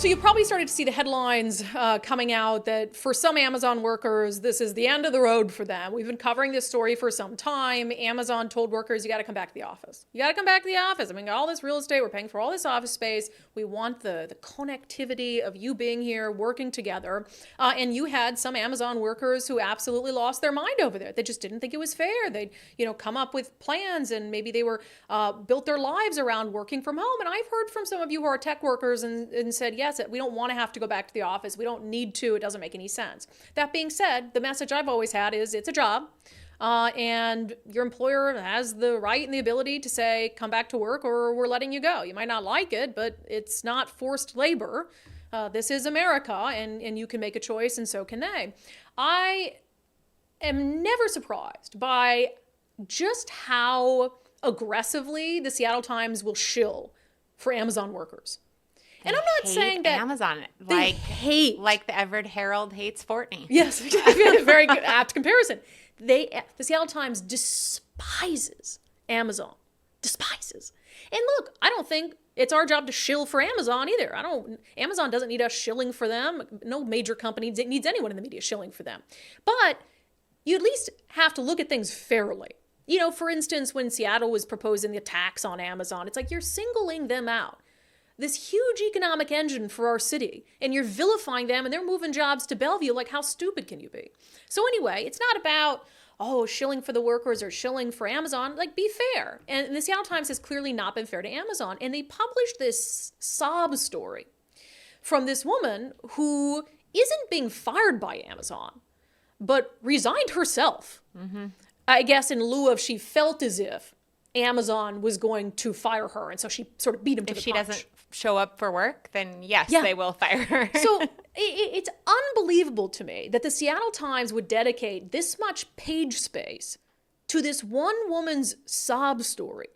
So you probably started to see the headlines coming out that for some Amazon workers, this is the end of the road for them. We've been covering this story for some time. Amazon told workers, you got to come back to the office. You got to come back to the office. I mean, all this real estate, we're paying for all this office space. We want the connectivity of you being here, working together. And you had some Amazon workers who absolutely lost their mind over there. They just didn't think it was fair. They'd, come up with plans, and maybe they were built their lives around working from home. And I've heard from some of you who are tech workers and said, yes, we don't want to have to go back to the office. We don't need to. It doesn't make any sense. That being said, the message I've always had is it's a job. And your employer has the right and the ability to say, come back to work or we're letting you go. You might not like it, but it's not forced labor. This is America, and you can make a choice, and so can they. I am never surprised by just how aggressively the Seattle Times will shill for Amazon workers. And I'm not saying that Amazon, hate the Everett Herald hates Fortney. Yes, I feel a very good, apt comparison. The Seattle Times despises Amazon, despises. And look, I don't think it's our job to shill for Amazon either. Amazon doesn't need us shilling for them. No major company needs anyone in the media shilling for them. But you at least have to look at things fairly. For instance, when Seattle was proposing the tax on Amazon, it's like you're singling them out. This huge economic engine for our city, and you're vilifying them, and they're moving jobs to Bellevue. Like, how stupid can you be? So anyway, it's not about, shilling for the workers or shilling for Amazon. Like, be fair. And the Seattle Times has clearly not been fair to Amazon. And they published this sob story from this woman who isn't being fired by Amazon, but resigned herself. Mm-hmm. I guess in lieu of she felt as if Amazon was going to fire her, and so she sort of beat him to the punch. If she doesn't show up for work, then yes, they will fire her. So it's unbelievable to me that the Seattle Times would dedicate this much page space to this one woman's sob story.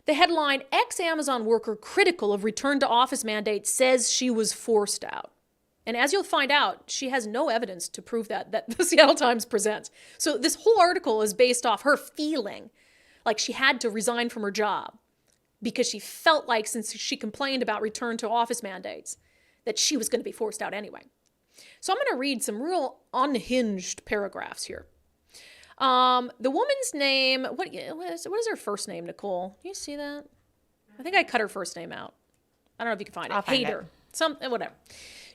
The headline, ex-Amazon worker critical of return to office mandate says she was forced out. And as you'll find out, she has no evidence to prove that the Seattle Times presents. So this whole article is based off her feeling like she had to resign from her job because she felt like, since she complained about return to office mandates, that she was going to be forced out anyway. So I'm going to read some real unhinged paragraphs here. The woman's name, what is her first name, Nicole? Do you see that? I think I cut her first name out. I don't know if you can find it. I'll find Hader. it. Whatever.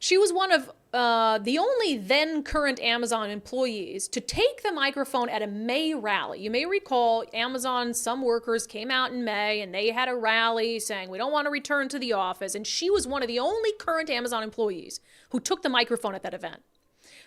She was one of the only then current Amazon employees to take the microphone at a May rally. You may recall some workers came out in May and they had a rally saying, we don't want to return to the office. And she was one of the only current Amazon employees who took the microphone at that event.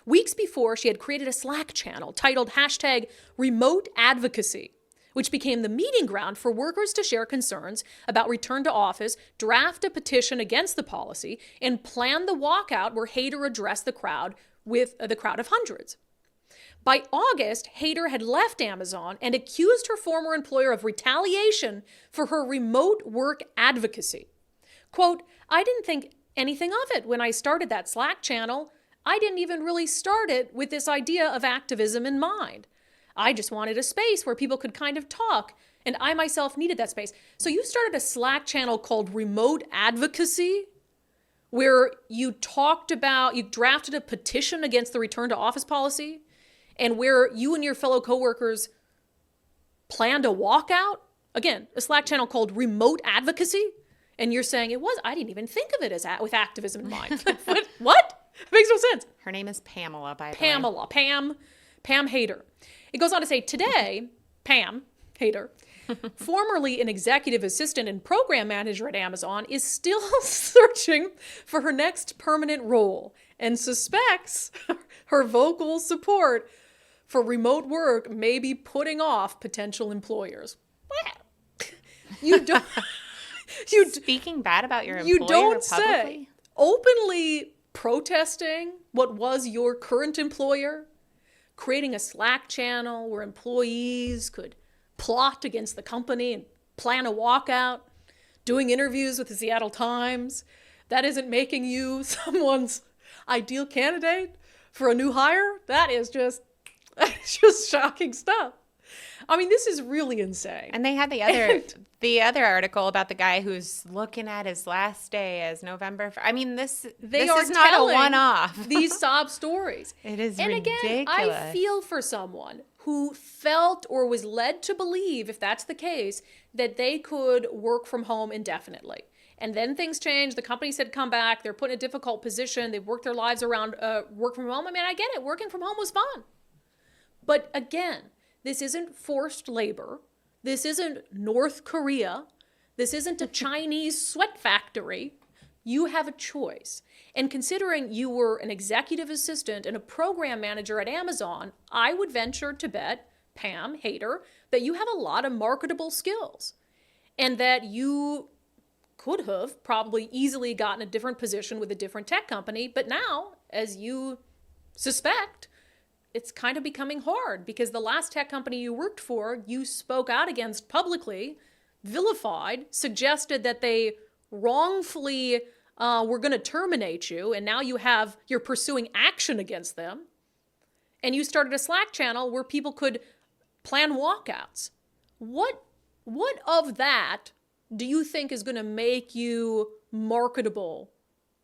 Weeks before, she had created a Slack channel titled #RemoteAdvocacy, which became the meeting ground for workers to share concerns about return to office, draft a petition against the policy, and plan the walkout where Hader addressed the crowd with the crowd of hundreds. By August, Hader had left Amazon and accused her former employer of retaliation for her remote work advocacy. Quote, I didn't think anything of it when I started that Slack channel. I didn't even really start it with this idea of activism in mind. I just wanted a space where people could kind of talk, and I myself needed that space. So you started a Slack channel called Remote Advocacy, where you drafted a petition against the return to office policy, and where you and your fellow coworkers planned a walkout. Again, a Slack channel called Remote Advocacy, and you're saying I didn't even think of it as with activism in mind. What? It makes no sense. Her name is Pamela, by the way. Pam Hader. It goes on to say, today, Pam Hader, formerly an executive assistant and program manager at Amazon, is still searching for her next permanent role and suspects her vocal support for remote work may be putting off potential employers. You don't... Speaking bad about your employer you don't publicly? Say. Openly protesting what was your current employer, creating a Slack channel where employees could plot against the company and plan a walkout, doing interviews with the Seattle Times. That isn't making you someone's ideal candidate for a new hire? That is just shocking stuff. I mean, this is really insane. And they had the other article about the guy who's looking at his last day as November. I mean, this is not a one-off. These sob stories. It is and ridiculous. Again, I feel for someone who felt or was led to believe, if that's the case, that they could work from home indefinitely. And then things changed. The company said, come back. They're put in a difficult position. They've worked their lives around work from home. I mean, I get it. Working from home was fun. But again, this isn't forced labor. This isn't North Korea. This isn't a Chinese sweat factory. You have a choice. And considering you were an executive assistant and a program manager at Amazon, I would venture to bet, Pam Hader, that you have a lot of marketable skills and that you could have probably easily gotten a different position with a different tech company. But now, as you suspect, it's kind of becoming hard because the last tech company you worked for, you spoke out against publicly, vilified, suggested that they wrongfully were going to terminate you, and now you're pursuing action against them. And you started a Slack channel where people could plan walkouts. What of that do you think is going to make you marketable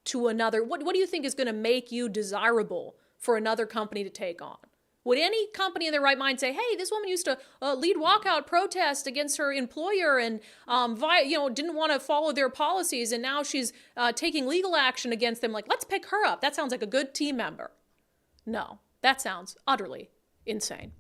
to another? What do you think is going to make you desirable for another company to take on? Would any company in their right mind say, hey, this woman used to lead walkout protest against her employer and didn't want to follow their policies, and now she's taking legal action against them. Like, let's pick her up. That sounds like a good team member. No, that sounds utterly insane.